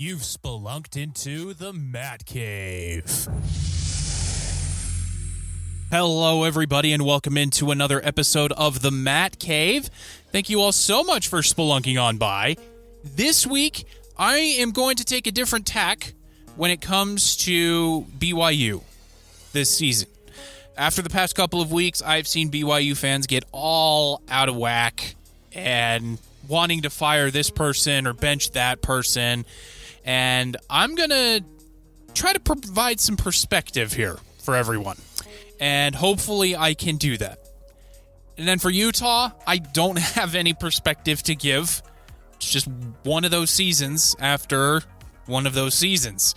You've spelunked into the Matt Cave. Hello, everybody, and welcome into another episode of the Matt Cave. Thank you all so much for spelunking on by. This week, I am going to take a different tack when it comes to BYU this season. After the past couple of weeks, I've seen BYU fans get all out of whack and wanting to fire this person or bench that person. And I'm going to try to provide some perspective here for everyone. And hopefully I can do that. And then for Utah, I don't have any perspective to give. It's just one of those seasons after one of those seasons.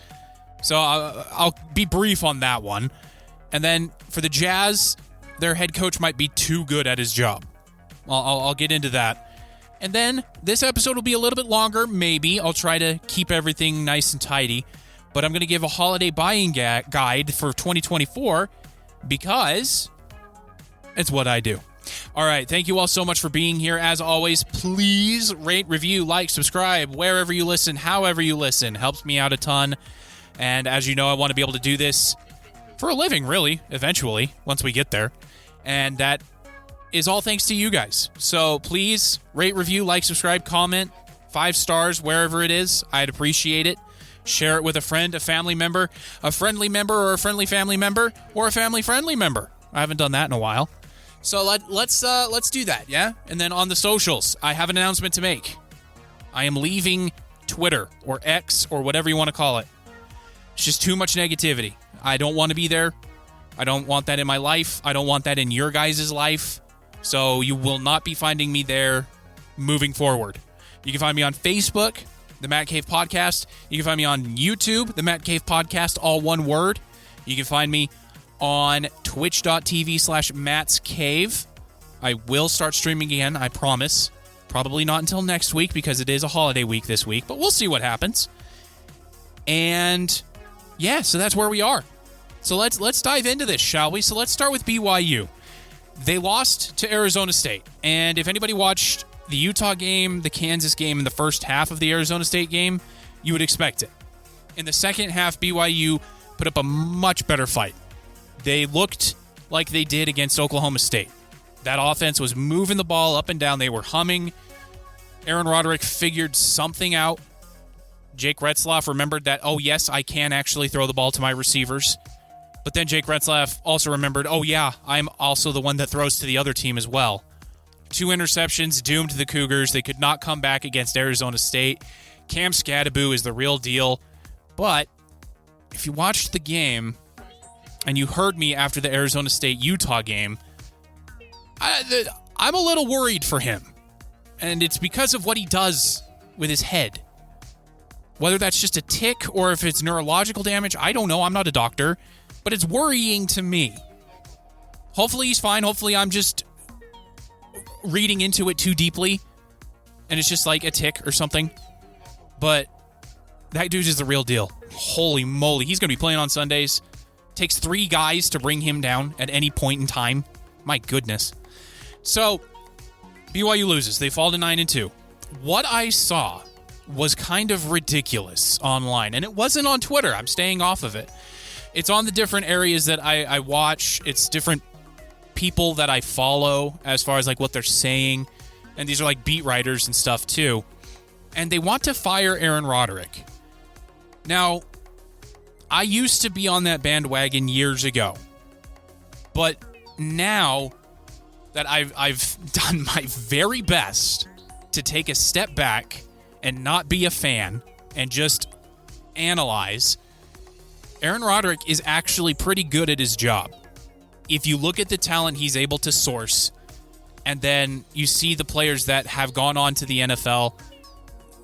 So I'll be brief on that one. And then for the Jazz, their head coach might be too good at his job. I'll get into that. And then this episode will be a little bit longer, maybe. I'll try to keep everything nice and tidy. But I'm going to give a holiday buying guide for 2024 because it's what I do. All right, thank you all so much for being here. As always, please rate, review, like, subscribe, wherever you listen, however you listen. Helps me out a ton. And as you know, I want to be able to do this for a living, really, eventually, once we get there. And that is all thanks to you guys. So please rate, review, like, subscribe, comment, 5 stars, wherever it is. I'd appreciate it. Share it with a friend, a family member, a friendly member, or a friendly family member, or a family-friendly member. I haven't done that in a while. So let's do that, yeah? And then on the socials, I have an announcement to make. I am leaving Twitter or X or whatever you want to call it. It's just too much negativity. I don't want to be there. I don't want that in my life. I don't want that in your guys' life. So you will not be finding me there moving forward. You can find me on Facebook, The Matt Cave Podcast. You can find me on YouTube, The Matt Cave Podcast, all one word. You can find me on twitch.tv/Matt's Cave. I will start streaming again, I promise. Probably not until next week because it is a holiday week this week, but we'll see what happens. And yeah, so that's where we are. So let's dive into this, shall we? So let's start with BYU. They lost to Arizona State. And if anybody watched the Utah game, the Kansas game, and the first half of the Arizona State game, you would expect it. In the second half, BYU put up a much better fight. They looked like they did against Oklahoma State. That offense was moving the ball up and down. They were humming. Aaron Roderick figured something out. Jake Retzlaff remembered that, oh, yes, I can actually throw the ball to my receivers. But then Jake Retzlaff also remembered, oh, yeah, I'm also the one that throws to the other team as well. 2 interceptions doomed the Cougars. They could not come back against Arizona State. Cam Scadaboo is the real deal. But if you watched the game and you heard me after the Arizona State-Utah game, I'm a little worried for him. And it's because of what he does with his head. Whether that's just a tick or if it's neurological damage, I don't know. I'm not a doctor. But it's worrying to me. Hopefully he's fine. Hopefully I'm just reading into it too deeply. And it's just like a tick or something. But that dude is the real deal. Holy moly. He's going to be playing on Sundays. Takes 3 guys to bring him down at any point in time. My goodness. So, BYU loses. They fall to 9-2. What I saw was kind of ridiculous online. And it wasn't on Twitter. I'm staying off of it. It's on the different areas that I watch. It's different people that I follow as far as like what they're saying. And these are like beat writers and stuff too. And they want to fire Aaron Roderick. Now, I used to be on that bandwagon years ago. But now that I've done my very best to take a step back and not be a fan and just analyze, Aaron Roderick is actually pretty good at his job. If you look at the talent he's able to source, and then you see the players that have gone on to the NFL,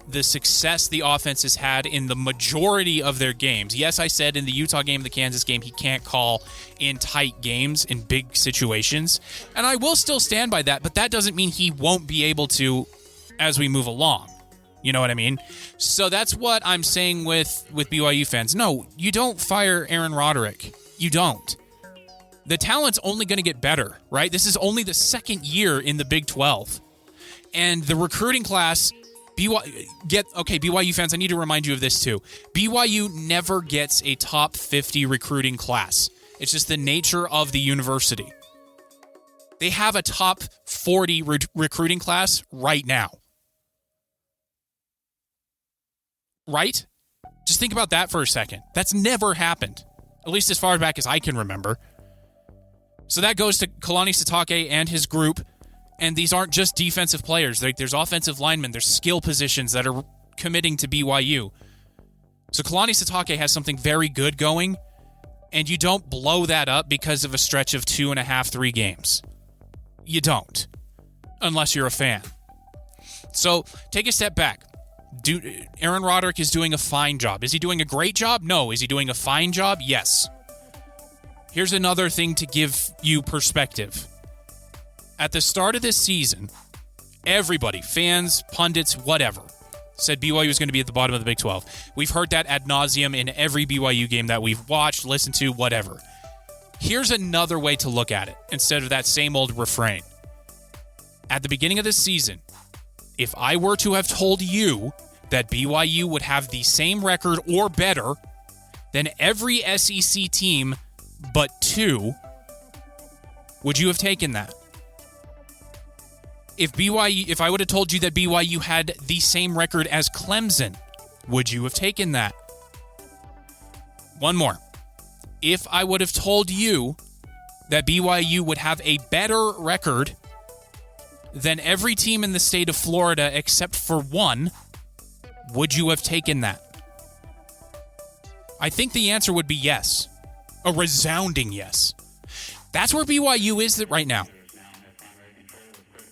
the success the offense has had in the majority of their games. Yes, I said in the Utah game, the Kansas game, he can't call in tight games, in big situations. And I will still stand by that, but that doesn't mean he won't be able to as we move along. You know what I mean? So that's what I'm saying with BYU fans. No, you don't fire Aaron Roderick. You don't. The talent's only going to get better, right? This is only the second year in the Big 12. And the recruiting class BYU fans, I need to remind you of this too. BYU never gets a top 50 recruiting class. It's just the nature of the university. They have a top 40 recruiting class right now. Right? Just think about that for a second. That's never happened, at least as far back as I can remember. So that goes to Kalani Sitake and his group. And these aren't just defensive players. There's offensive linemen. There's skill positions that are committing to BYU. So Kalani Sitake has something very good going, and you don't blow that up because of a stretch of 2.5, 3 games. You don't, unless you're a fan. So take a step back. Aaron Roderick is doing a fine job. Is he doing a great job? No. Is he doing a fine job? Yes. Here's another thing to give you perspective. At the start of this season, everybody, fans, pundits, whatever, said BYU was going to be at the bottom of the Big 12. We've heard that ad nauseum in every BYU game that we've watched, listened to, whatever. Here's another way to look at it instead of that same old refrain. At the beginning of this season, if I were to have told you that BYU would have the same record or better than every SEC team but 2, would you have taken that? If I would have told you that BYU had the same record as Clemson, would you have taken that? One more. If I would have told you that BYU would have a better record than every team in the state of Florida except for 1, would you have taken that? I think the answer would be yes. A resounding yes. That's where BYU is right now.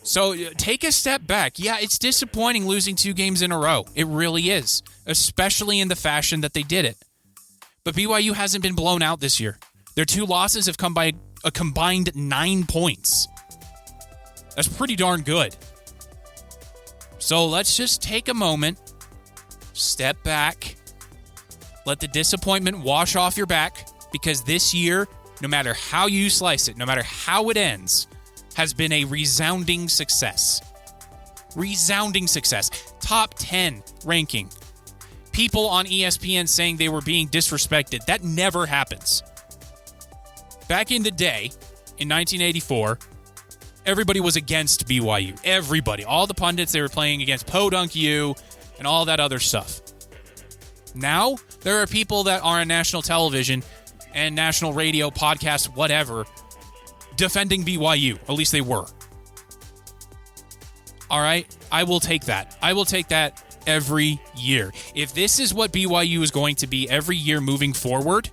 So take a step back. Yeah, it's disappointing losing 2 games in a row. It really is, especially in the fashion that they did it. But BYU hasn't been blown out this year. Their 2 losses have come by a combined 9 points. That's pretty darn good. So let's just take a moment, step back, let the disappointment wash off your back, because this year, no matter how you slice it, no matter how it ends, has been a resounding success. Resounding success. Top 10 ranking. People on ESPN saying they were being disrespected. That never happens. Back in the day, in 1984, everybody was against BYU. Everybody. All the pundits, they were playing against Podunk U and all that other stuff. Now, there are people that are on national television and national radio, podcasts, whatever, defending BYU. At least they were. All right? I will take that. I will take that every year. If this is what BYU is going to be every year moving forward,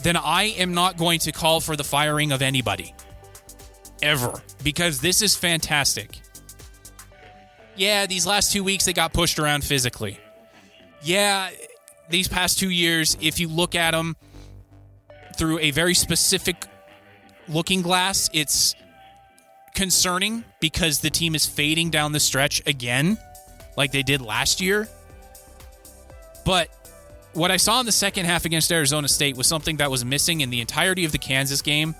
then I am not going to call for the firing of anybody. Ever. Because this is fantastic. Yeah, these last 2 weeks they got pushed around physically. Yeah, these past 2 years, if you look at them through a very specific looking glass, it's concerning because the team is fading down the stretch again, like they did last year. But what I saw in the second half against Arizona State was something that was missing in the entirety of the Kansas game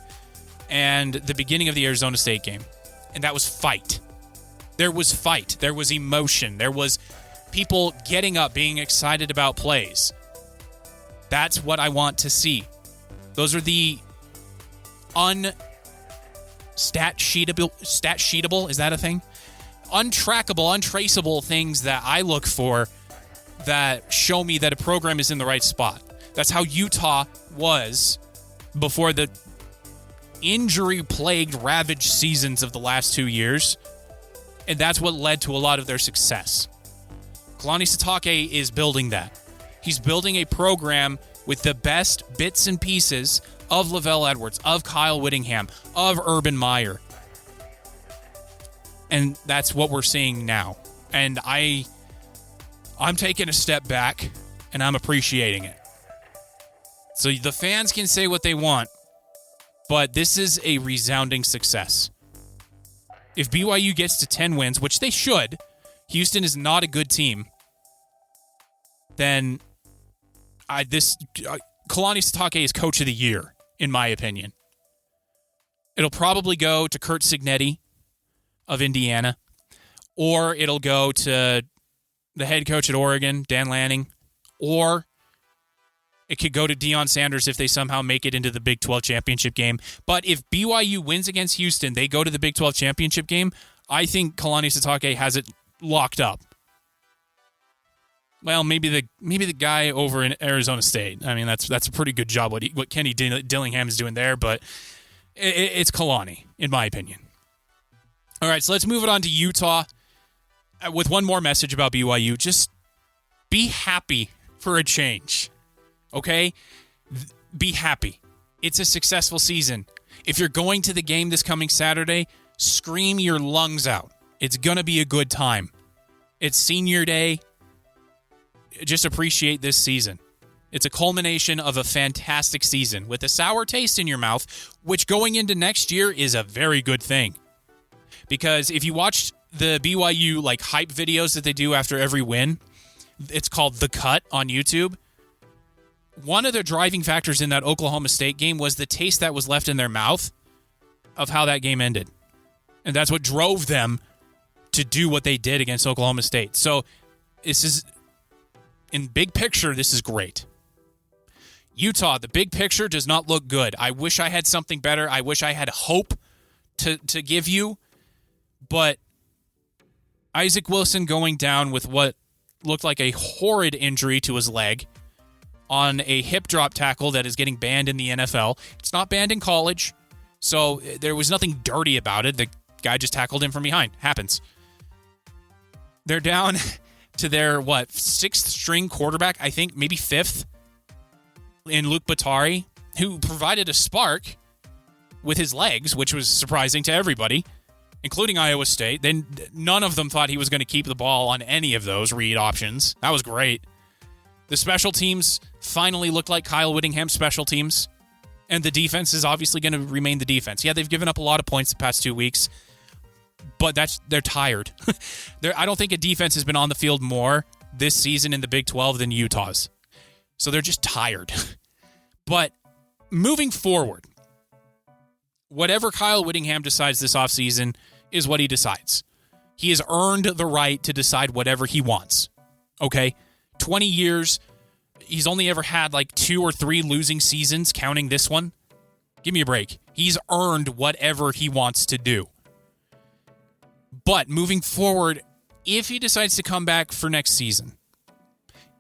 and the beginning of the Arizona State game. And that was fight. There was fight. There was emotion. There was people getting up, being excited about plays. That's what I want to see. Those are the stat sheetable, is that a thing? Untrackable, untraceable things that I look for that show me that a program is in the right spot. That's how Utah was before the injury-plagued, ravaged seasons of the last 2 years. And that's what led to a lot of their success. Kalani Sitake is building that. He's building a program with the best bits and pieces of Lavelle Edwards, of Kyle Whittingham, of Urban Meyer. And that's what we're seeing now. And I'm taking a step back, and I'm appreciating it. So the fans can say what they want, but this is a resounding success. If BYU gets to 10 wins, which they should, Houston is not a good team, then Kalani Sitake is coach of the year, in my opinion. It'll probably go to Curt Cignetti of Indiana, or it'll go to the head coach at Oregon, Dan Lanning, or it could go to Deion Sanders if they somehow make it into the Big 12 championship game. But if BYU wins against Houston, they go to the Big 12 championship game, I think Kalani Sitake has it locked up. Well, maybe the guy over in Arizona State. I mean, that's a pretty good job what Kenny Dillingham is doing there, but it's Kalani, in my opinion. All right, so let's move it on to Utah with one more message about BYU. Just be happy for a change, okay? Be happy. It's a successful season. If you're going to the game this coming Saturday, scream your lungs out. It's going to be a good time. It's senior day. Just appreciate this season. It's a culmination of a fantastic season with a sour taste in your mouth, which going into next year is a very good thing. Because if you watched the BYU hype videos that they do after every win, it's called The Cut on YouTube. One of the driving factors in that Oklahoma State game was the taste that was left in their mouth of how that game ended. And that's what drove them to do what they did against Oklahoma State. So this is, in big picture, this is great. Utah, the big picture does not look good. I wish I had something better. I wish I had hope to give you. But Isaac Wilson going down with what looked like a horrid injury to his leg on a hip drop tackle that is getting banned in the NFL. It's not banned in college, so there was nothing dirty about it. The guy just tackled him from behind. Happens. They're down to their, sixth string quarterback, I think, maybe fifth, in Luke Batari, who provided a spark with his legs, which was surprising to everybody, including Iowa State. Then none of them thought he was going to keep the ball on any of those read options. That was great. The special teams finally looked like Kyle Whittingham's special teams, and the defense is obviously going to remain the defense. Yeah, they've given up a lot of points the past 2 weeks, but they're tired. I don't think a defense has been on the field more this season in the Big 12 than Utah's. So they're just tired. But moving forward, whatever Kyle Whittingham decides this offseason is what he decides. He has earned the right to decide whatever he wants. Okay? 20 years, he's only ever had 2 or 3 losing seasons, counting this one. Give me a break. He's earned whatever he wants to do. But moving forward, if he decides to come back for next season,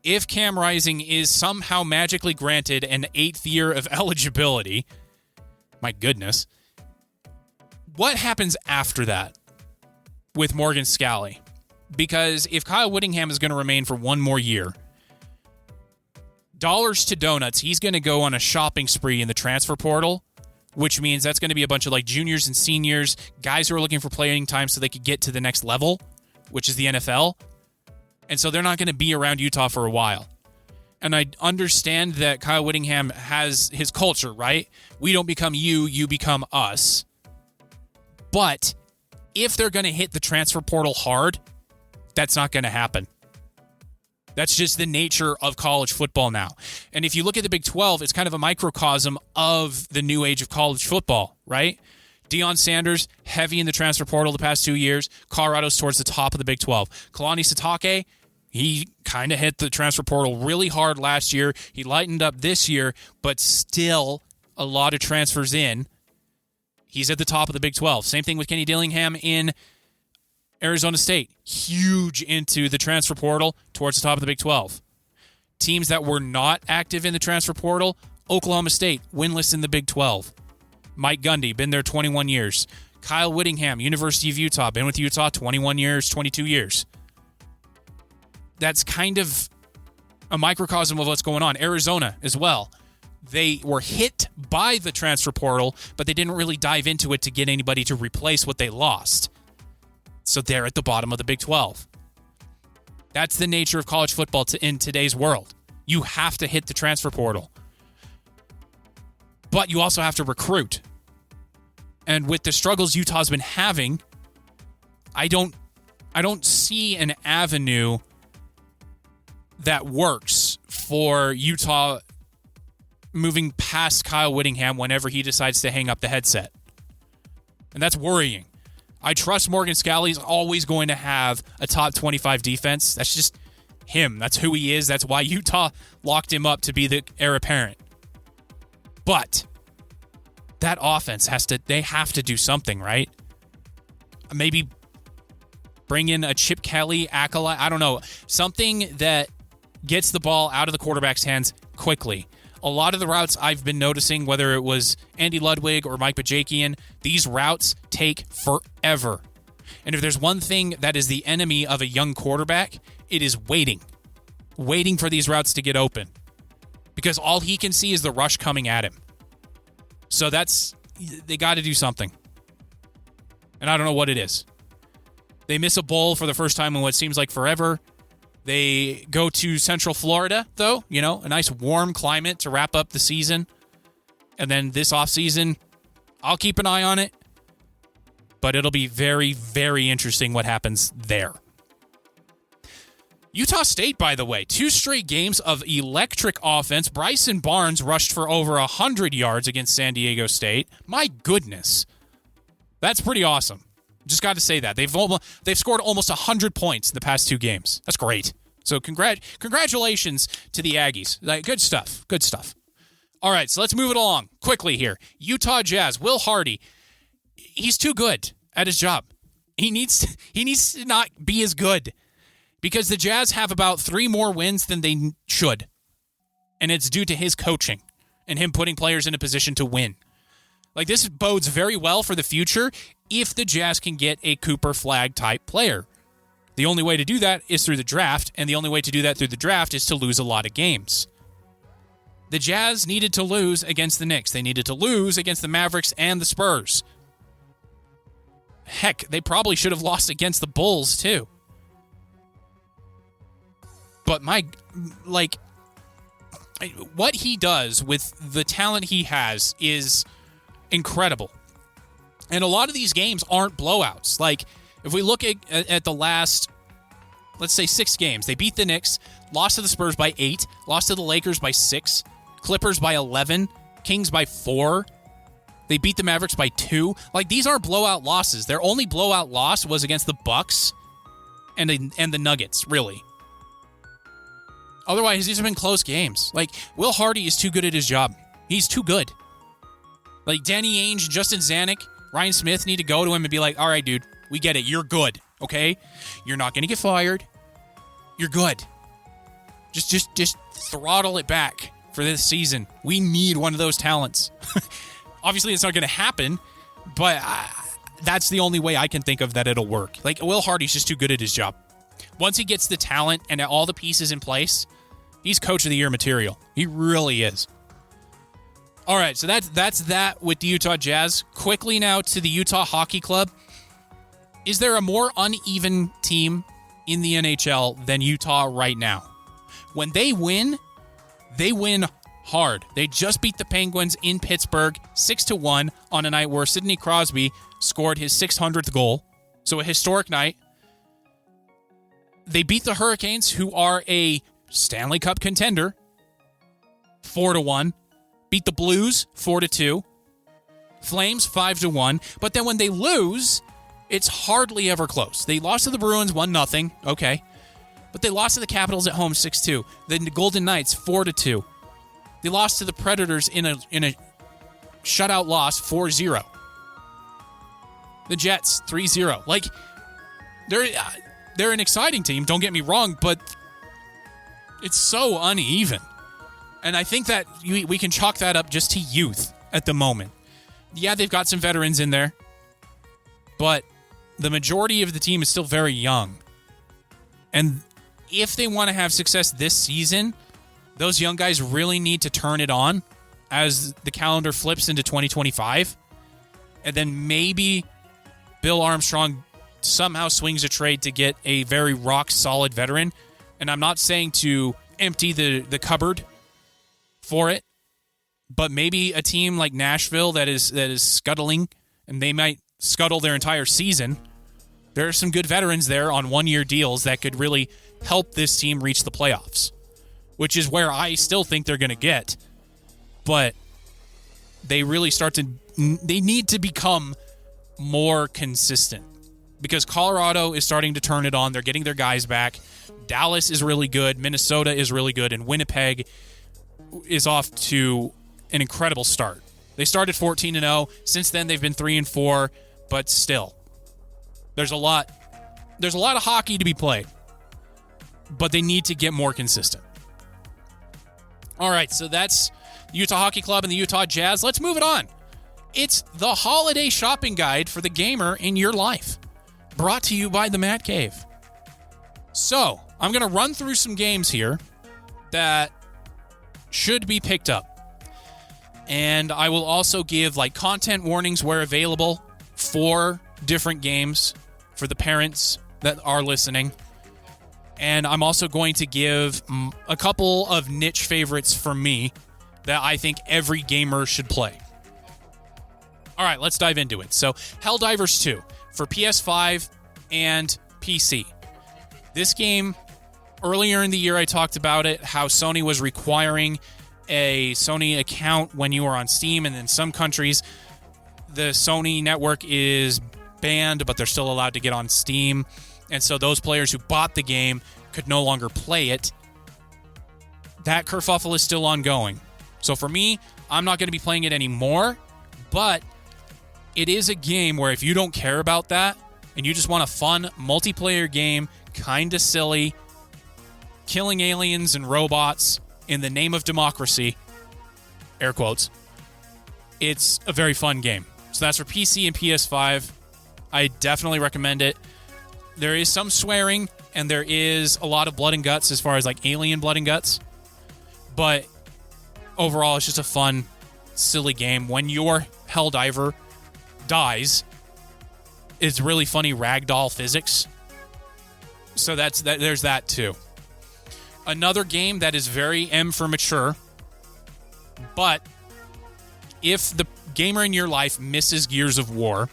if Cam Rising is somehow magically granted an 8th year of eligibility, my goodness, what happens after that with Morgan Scalley? Because if Kyle Whittingham is going to remain for one more year, dollars to donuts, he's going to go on a shopping spree in the transfer portal, which means that's going to be a bunch of juniors and seniors, guys who are looking for playing time so they could get to the next level, which is the NFL. And so they're not going to be around Utah for a while. And I understand that Kyle Whittingham has his culture, right? We don't become you, you become us. But if they're going to hit the transfer portal hard, that's not going to happen. That's just the nature of college football now. And if you look at the Big 12, it's kind of a microcosm of the new age of college football, right? Deion Sanders, heavy in the transfer portal the past 2 years. Colorado's towards the top of the Big 12. Kalani Sitake, he kind of hit the transfer portal really hard last year. He lightened up this year, but still a lot of transfers in. He's at the top of the Big 12. Same thing with Kenny Dillingham in Arizona State. Huge into the transfer portal towards the top of the Big 12. Teams that were not active in the transfer portal, Oklahoma State, winless in the Big 12. Mike Gundy, been there 21 years. Kyle Whittingham, University of Utah, been with Utah 21 years, 22 years. That's kind of a microcosm of what's going on. Arizona as well. They were hit by the transfer portal, but they didn't really dive into it to get anybody to replace what they lost. So they're at the bottom of the Big 12. That's the nature of college football in today's world. You have to hit the transfer portal. But you also have to recruit. And with the struggles Utah's been having, I don't see an avenue that works for Utah moving past Kyle Whittingham whenever he decides to hang up the headset. And that's worrying. I trust Morgan Scalley's always going to have a top 25 defense. That's just him. That's who he is. That's why Utah locked him up to be the heir apparent. But that offense they have to do something, right? Maybe bring in a Chip Kelly acolyte. I don't know. Something that gets the ball out of the quarterback's hands quickly. A lot of the routes I've been noticing, whether it was Andy Ludwig or Mike Bajakian, these routes take forever. And if there's one thing that is the enemy of a young quarterback, it is waiting. Waiting for these routes to get open. Because all he can see is the rush coming at him. So they got to do something. And I don't know what it is. They miss a bowl for the first time in what seems like forever. They go to Central Florida, though, a nice warm climate to wrap up the season. And then this offseason, I'll keep an eye on it. But it'll be very, very interesting what happens there. Utah State, by the way, 2 straight games of electric offense. Bryson Barnes rushed for over 100 yards against San Diego State. My goodness. That's pretty awesome. Just got to say that. They've scored almost 100 points in the past 2 games. That's great. So congratulations to the Aggies. Good stuff. Good stuff. All right, so let's move it along quickly here. Utah Jazz, Will Hardy. He's too good at his job. He needs to not be as good because the Jazz have about 3 more wins than they should. And it's due to his coaching and him putting players in a position to win. This bodes very well for the future if the Jazz can get a Cooper Flag type player. The only way to do that is through the draft, and the only way to do that through the draft is to lose a lot of games. The Jazz needed to lose against the Knicks. They needed to lose against the Mavericks and the Spurs. Heck, they probably should have lost against the Bulls too. But what he does with the talent he has is incredible. And a lot of these games aren't blowouts. If we look at the last, let's say 6 games, they beat the Knicks, lost to the Spurs by 8, lost to the Lakers by 6, Clippers by 11, Kings by 4. They beat the Mavericks by 2. These aren't blowout losses. Their only blowout loss was against the Bucks and the Nuggets, really. Otherwise, these have been close games. Will Hardy is too good at his job. He's too good. Danny Ainge, Justin Zanuck, Ryan Smith need to go to him and be like, all right, dude, we get it. You're good, okay? You're not going to get fired. You're good. Just throttle it back for this season. We need one of those talents. Obviously, it's not going to happen, but that's the only way I can think of that it'll work. Will Hardy's just too good at his job. Once he gets the talent and all the pieces in place, he's Coach of the Year material. He really is. All right, so that's that with the Utah Jazz. Quickly now to the Utah Hockey Club. Is there a more uneven team in the NHL than Utah right now? When they win hard. They just beat the Penguins in Pittsburgh 6-1 on a night where Sidney Crosby scored his 600th goal. So a historic night. They beat the Hurricanes, who are a Stanley Cup contender, 4-1. Beat the Blues 4-2. Flames 5-1. But then when they lose, it's hardly ever close. They lost to the Bruins 1-0. Okay. But they lost to the Capitals at home 6-2. Then the Golden Knights 4-2. They lost to the Predators in a shutout loss 4-0. The Jets 3-0. Like, they're an exciting team, don't get me wrong, but it's so uneven. And I think that we can chalk that up just to youth at the moment. Yeah, they've got some veterans in there, but the majority of the team is still very young. And if they want to have success this season, those young guys really need to turn it on as the calendar flips into 2025. And then maybe Bill Armstrong somehow swings a trade to get a very rock-solid veteran. And I'm not saying to empty the cupboard for it, but maybe a team like Nashville that is scuttling, and they might scuttle their entire season. There are some good veterans there on one-year deals that could really help this team reach the playoffs, which is where I still think they're going to get. But they really they need to become more consistent. because Colorado is starting to turn it on. They're getting their guys back. Dallas is really good. Minnesota is really good. And Winnipeg is off to an incredible start. They started 14-0. Since then, they've been 3-4. But still, there's a lot of hockey to be played. But they need to get more consistent. All right, so that's the Utah Hockey Club and the Utah Jazz. Let's move it on. It's the holiday shopping guide for the gamer in your life. Brought to you by the Matt Cave. So, I'm going to run through some games here that should be picked up. And I will also give content warnings where available for different games for the parents that are listening. And I'm also going to give a couple of niche favorites for me that I think every gamer should play. All right, let's dive into it. So, Helldivers 2 for PS5 and PC. This game, earlier in the year I talked about it, how Sony was requiring a Sony account when you were on Steam, and in some countries, the Sony network is banned, but they're still allowed to get on Steam. And so those players who bought the game could no longer play it. That kerfuffle is still ongoing. So for me, I'm not going to be playing it anymore, but it is a game where if you don't care about that and you just want a fun multiplayer game, kind of silly, killing aliens and robots in the name of democracy, air quotes, it's a very fun game. So that's for PC and PS5. I definitely recommend it. There is some swearing, and there is a lot of blood and guts as far as alien blood and guts. But overall, it's just a fun, silly game. When your Helldiver dies, it's really funny ragdoll physics. So there's that too. Another game that is very M for mature, but if the gamer in your life misses Gears of War,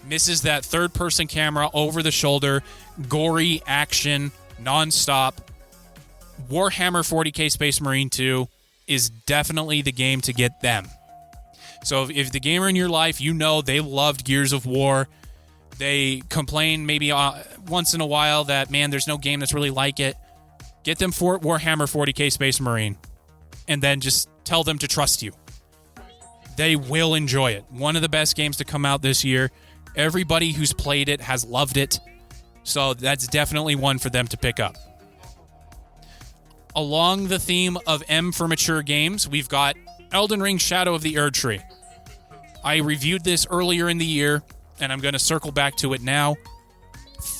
misses that third-person camera, over-the-shoulder, gory action, nonstop, Warhammer 40k Space Marine 2 is definitely the game to get them. So if the gamer in your life, they loved Gears of War, they complain maybe once in a while that, man, there's no game that's really like it, get them for Warhammer 40k Space Marine, and then just tell them to trust you. They will enjoy it. One of the best games to come out this year. Everybody who's played it has loved it, so that's definitely one for them to pick up. Along the theme of M for mature games, we've got Elden Ring Shadow of the Erdtree. I reviewed this earlier in the year, and I'm going to circle back to it now.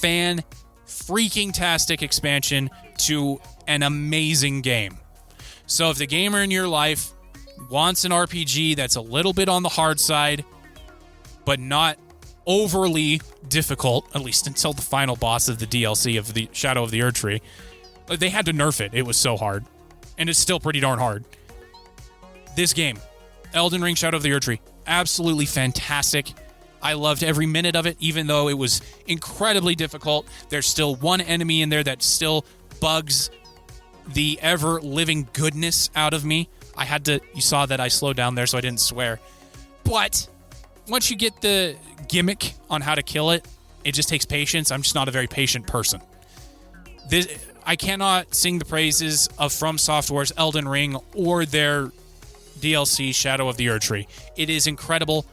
Fan-freaking-tastic expansion to an amazing game. So if the gamer in your life wants an RPG that's a little bit on the hard side, but not overly difficult, at least until the final boss of the DLC of the Shadow of the Erdtree, they had to nerf it. It was so hard. And it's still pretty darn hard. This game, Elden Ring Shadow of the Erdtree, absolutely fantastic. I loved every minute of it, even though it was incredibly difficult. There's still one enemy in there that still bugs the ever-living goodness out of me. You saw that I slowed down there, so I didn't swear. But once you get the gimmick on how to kill it, it just takes patience. I'm just not a very patient person. I cannot sing the praises of From Software's Elden Ring or their DLC, Shadow of the Erdtree. It is incredible.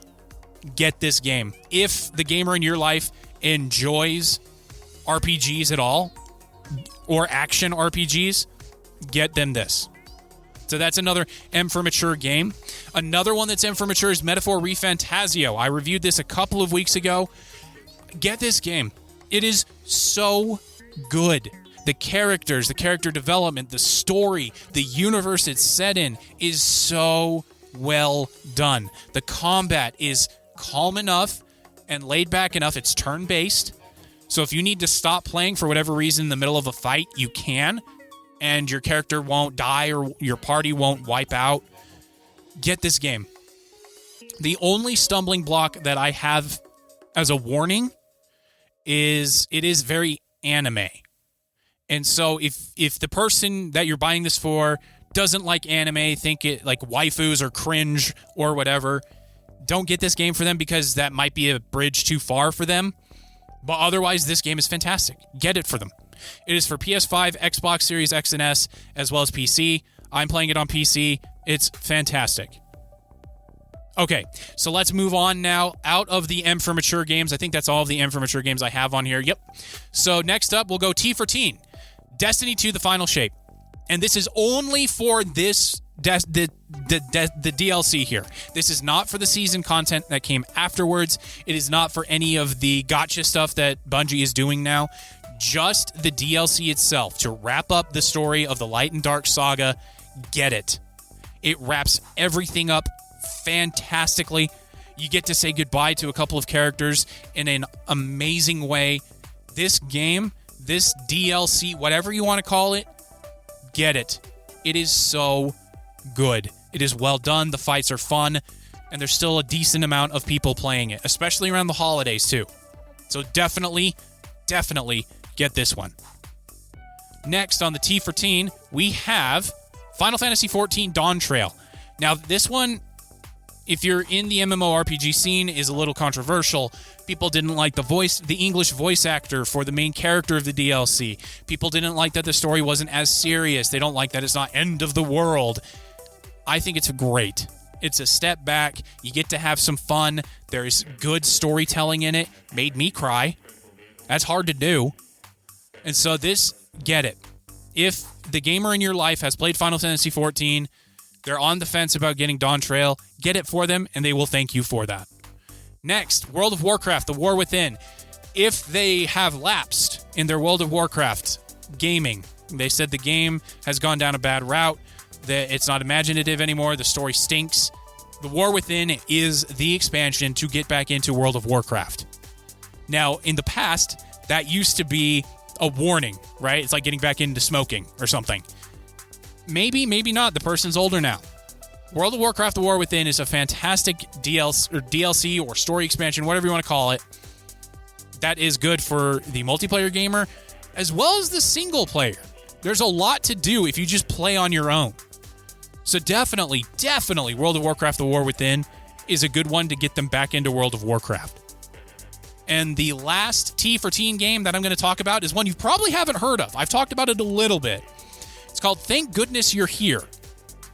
Get this game. If the gamer in your life enjoys RPGs at all, or action RPGs, get them this. So that's another M for mature game. Another one that's M for mature is Metaphor ReFantazio. I reviewed this a couple of weeks ago. Get this game. It is so good. The characters, the character development, the story, the universe it's set in is so well done. The combat is calm enough and laid back enough. It's turn-based. So if you need to stop playing for whatever reason in the middle of a fight, you can, and your character won't die or your party won't wipe out. Get this game. The only stumbling block that I have as a warning is it is very anime. And so if the person that you're buying this for doesn't like anime, think it like waifus or cringe or whatever, don't get this game for them because that might be a bridge too far for them. But otherwise, this game is fantastic. Get it for them. It is for PS5, Xbox Series X and S, as well as PC. I'm playing it on PC. It's fantastic. Okay, so let's move on now out of the M for Mature games. I think that's all of the M for Mature games I have on here. Yep. So next up, we'll go T for Teen. Destiny 2, The Final Shape. And this is only for this the DLC here. This is not for the season content that came afterwards. It is not for any of the gotcha stuff that Bungie is doing now. Just the DLC itself to wrap up the story of the Light and Dark saga. Get it. It wraps everything up fantastically. You get to say goodbye to a couple of characters in an amazing way. This game, this DLC, whatever you want to call it, get it. It is so good. It is well done. The fights are fun, and there's still a decent amount of people playing it, especially around the holidays too. So definitely get this one. Next on the T for Teen, we have Final Fantasy XIV Dawn Trail. Now, this one, if you're in the MMORPG scene, is a little controversial. People didn't like the English voice actor for the main character of the DLC. People didn't like that the story wasn't as serious. They don't like that it's not end of the world. I think it's great. It's a step back. You get to have some fun. There's good storytelling in it. Made me cry. That's hard to do. And so this, get it. If the gamer in your life has played Final Fantasy XIV, they're on the fence about getting Dawn Trail, get it for them, and they will thank you for that. Next, World of Warcraft, The War Within. If they have lapsed in their World of Warcraft gaming, they said the game has gone down a bad route, that it's not imaginative anymore, the story stinks. The War Within is the expansion to get back into World of Warcraft. Now, in the past, that used to be a warning, right? It's like getting back into smoking or something. Maybe, maybe not. The person's older now. World of Warcraft The War Within is a fantastic DLC or story expansion, whatever you want to call it, that is good for the multiplayer gamer as well as the single player. There's a lot to do if you just play on your own. So definitely, World of Warcraft The War Within is a good one to get them back into World of Warcraft. And the last T for Teen game that I'm going to talk about is one you probably haven't heard of. I've talked about it a little bit. It's called Thank Goodness You're Here.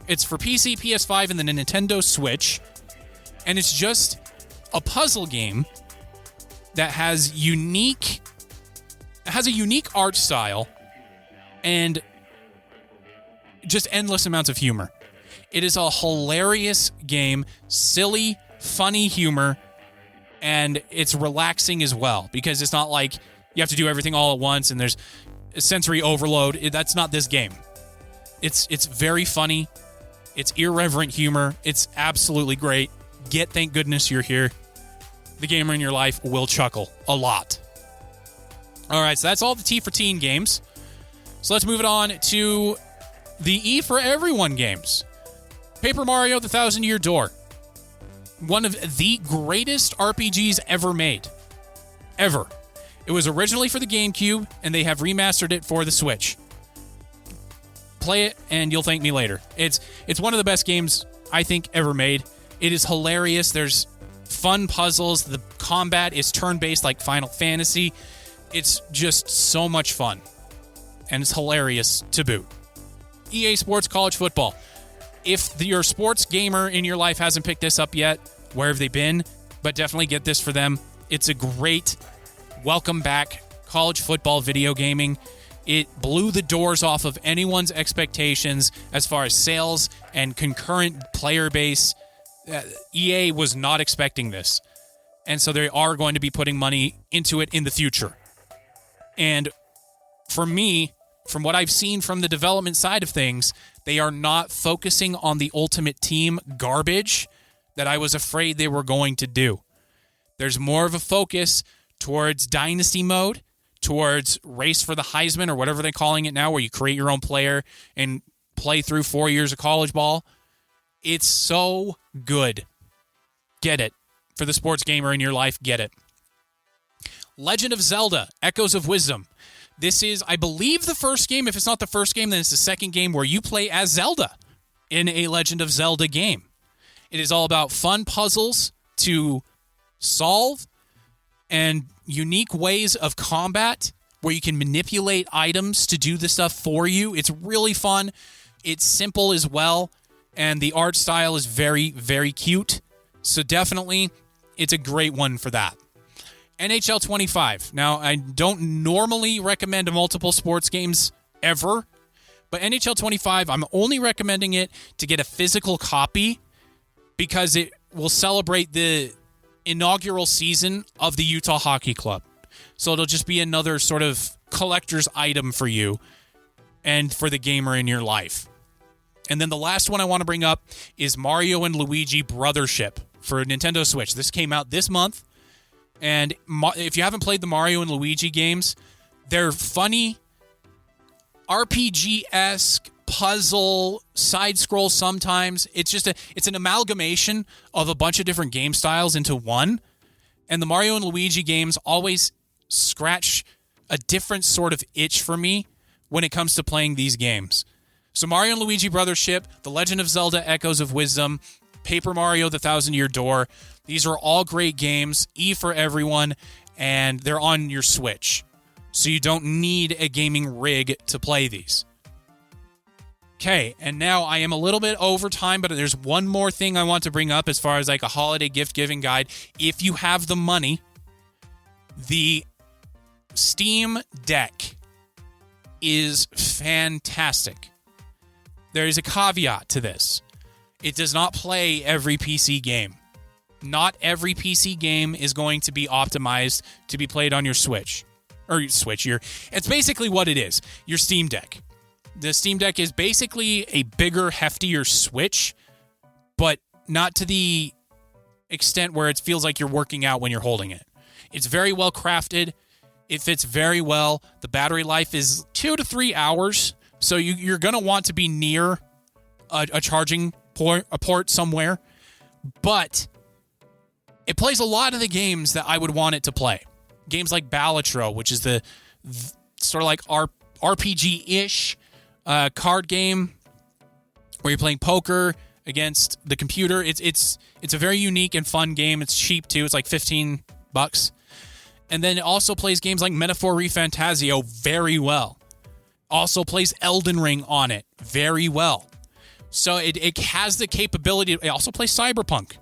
It's for PC, PS5, and the Nintendo Switch. And it's just a puzzle game that has a unique art style and just endless amounts of humor. It is a hilarious game, silly, funny humor, and it's relaxing as well because it's not like you have to do everything all at once and there's sensory overload. That's not this game. It's very funny. It's irreverent humor. It's absolutely great. Thank goodness you're here. The gamer in your life will chuckle a lot. All right, so that's all the T for Teen games. So let's move it on to the E for Everyone games. Paper Mario: The Thousand Year Door. One of the greatest RPGs ever made. Ever. It was originally for the GameCube, and they have remastered it for the Switch. Play it, and you'll thank me later. It's one of the best games I think ever made. It is hilarious. There's fun puzzles. The combat is turn-based like Final Fantasy. It's just so much fun, and it's hilarious to boot. EA Sports College Football. If your sports gamer in your life hasn't picked this up yet, where have they been? But definitely get this for them. It's a great welcome back college football video gaming. It blew the doors off of anyone's expectations as far as sales and concurrent player base. EA was not expecting this. And so they are going to be putting money into it in the future. And for me, from what I've seen from the development side of things, they are not focusing on the Ultimate Team garbage that I was afraid they were going to do. There's more of a focus towards Dynasty mode, towards Race for the Heisman, or whatever they're calling it now, where you create your own player and play through 4 years of college ball. It's so good. Get it. For the sports gamer in your life, get it. Legend of Zelda: Echoes of Wisdom. This is, I believe, the first game. If it's not the first game, then it's the second game where you play as Zelda in a Legend of Zelda game. It is all about fun puzzles to solve and unique ways of combat where you can manipulate items to do the stuff for you. It's really fun. It's simple as well, and the art style is very, very cute. So definitely, it's a great one for that. NHL 25. Now, I don't normally recommend multiple sports games ever, but NHL 25, I'm only recommending it to get a physical copy because it will celebrate the inaugural season of the Utah Hockey Club. So it'll just be another sort of collector's item for you and for the gamer in your life. And then the last one I want to bring up is Mario and Luigi Brothership for Nintendo Switch. This came out this month. And if you haven't played the Mario and Luigi games, they're funny, RPG-esque, puzzle, side-scroll sometimes. It's an amalgamation of a bunch of different game styles into one. And the Mario and Luigi games always scratch a different sort of itch for me when it comes to playing these games. So Mario and Luigi Brothership, The Legend of Zelda Echoes of Wisdom, Paper Mario The Thousand Year Door. These are all great games, for everyone, and they're on your Switch. So you don't need a gaming rig to play these. Okay, and now I am a little bit over time, but there's one more thing I want to bring up as far as like a holiday gift-giving guide. If you have the money, the Steam Deck is fantastic. There is a caveat to this. It does not play every PC game. Not every PC game is going to be optimized to be played on your Switch. It's basically what it is. Your Steam Deck. The Steam Deck is basically a bigger, heftier Switch, but not to the extent where it feels like you're working out when you're holding it. It's very well crafted. It fits very well. The battery life is 2 to 3 hours, so you're going to want to be near a charging port somewhere, but it plays a lot of the games that I would want it to play. Games like Balatro, which is the sort of like RPG-ish card game where you're playing poker against the computer. It's a very unique and fun game. It's cheap too. It's like $15. And then it also plays games like Metaphor ReFantazio very well. Also plays Elden Ring on it very well. So it has the capability. It also plays Cyberpunk.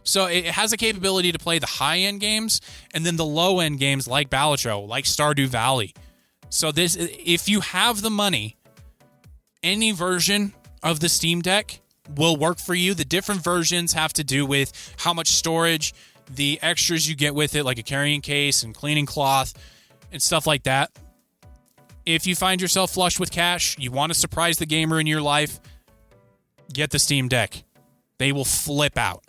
So it has the capability to play the high-end games and then the low-end games like Balatro, like Stardew Valley. So if you have the money, any version of the Steam Deck will work for you. The different versions have to do with how much storage, the extras you get with it, like a carrying case and cleaning cloth and stuff like that. If you find yourself flush with cash, you want to surprise the gamer in your life, get the Steam Deck. They will flip out.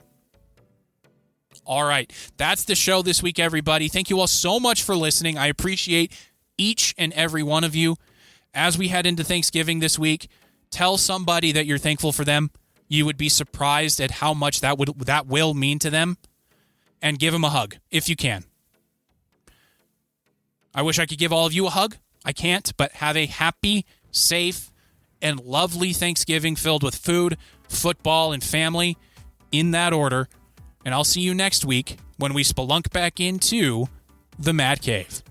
All right, that's the show this week, everybody. Thank you all so much for listening. I appreciate each and every one of you. As we head into Thanksgiving this week, tell somebody that you're thankful for them. You would be surprised at how much that will mean to them. And give them a hug, if you can. I wish I could give all of you a hug. I can't, but have a happy, safe, and lovely Thanksgiving filled with food, football, and family in that order. And I'll see you next week when we spelunk back into the Mad Cave.